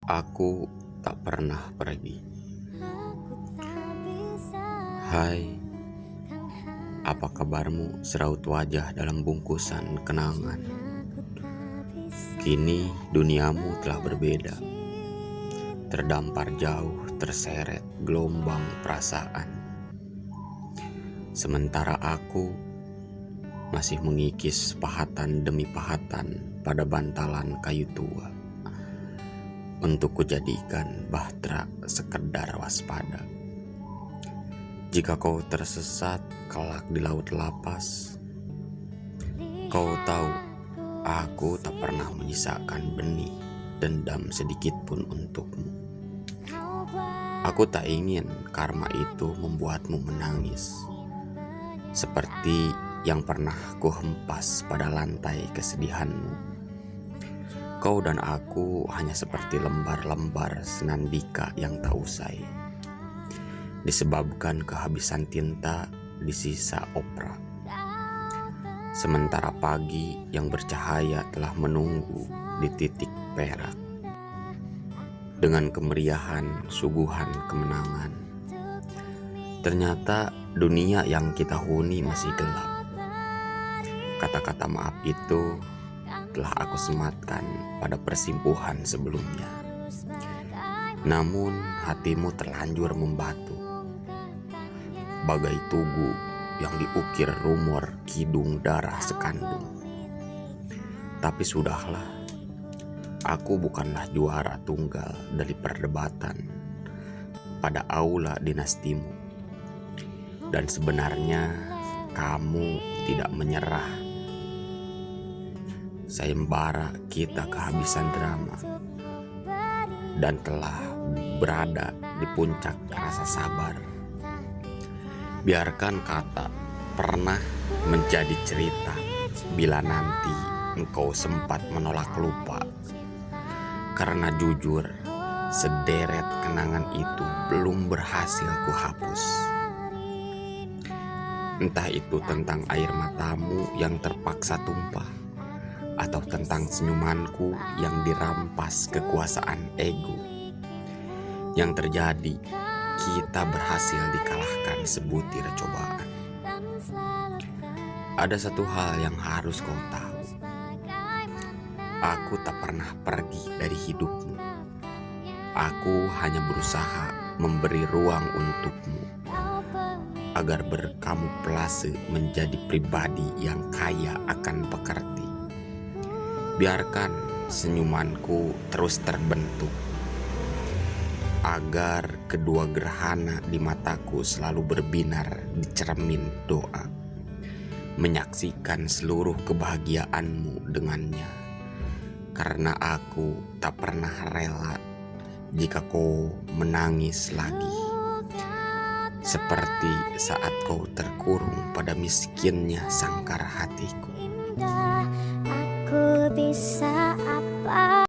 Aku tak pernah pergi. Hai, apa kabarmu? Seraut wajah dalam bungkusan kenangan. Kini duniamu telah berbeda, terdampar jauh, terseret gelombang perasaan. Sementara aku masih mengikis pahatan demi pahatan pada bantalan kayu tua, untuk kujadikan bahtera sekedar waspada. Jika kau tersesat kelak di laut lapas, kau tahu aku tak pernah menyisakan benih dendam sedikit pun untukmu. Aku tak ingin karma itu membuatmu menangis, seperti yang pernah kuhempas pada lantai kesedihanmu. Kau dan aku hanya seperti lembar-lembar senandika yang tak usai, disebabkan kehabisan tinta di sisa opera. Sementara pagi yang bercahaya telah menunggu di titik perak, dengan kemeriahan suguhan kemenangan. Ternyata dunia yang kita huni masih gelap. Kata-kata maaf itu telah aku sematkan pada persimpuhan sebelumnya. Namun hatimu terlanjur membatu, bagai tugu yang diukir rumor kidung darah sekandung. Tapi sudahlah, aku bukanlah juara tunggal dari perdebatan pada aula dinastimu. Dan sebenarnya kamu tidak menyerah. Sayembara kita kehabisan drama dan telah berada di puncak rasa sabar. Biarkan kata pernah menjadi cerita bila nanti engkau sempat menolak lupa. Karena jujur, sederet kenangan itu belum berhasil kuhapus. Entah itu tentang air matamu yang terpaksa tumpah, atau tentang senyumanku yang dirampas kekuasaan ego. Yang terjadi, kita berhasil dikalahkan sebutir cobaan. Ada satu hal yang harus kau tahu. Aku tak pernah pergi dari hidupmu. Aku hanya berusaha memberi ruang untukmu, agar berkamuflase menjadi pribadi yang kaya akan pekerti. Biarkan senyumanku terus terbentuk, agar kedua gerhana di mataku selalu berbinar di cermin doa, menyaksikan seluruh kebahagiaanmu dengannya. Karena aku tak pernah rela jika kau menangis lagi, seperti saat kau terkurung pada miskinnya sangkar hatiku. Aku bisa apa?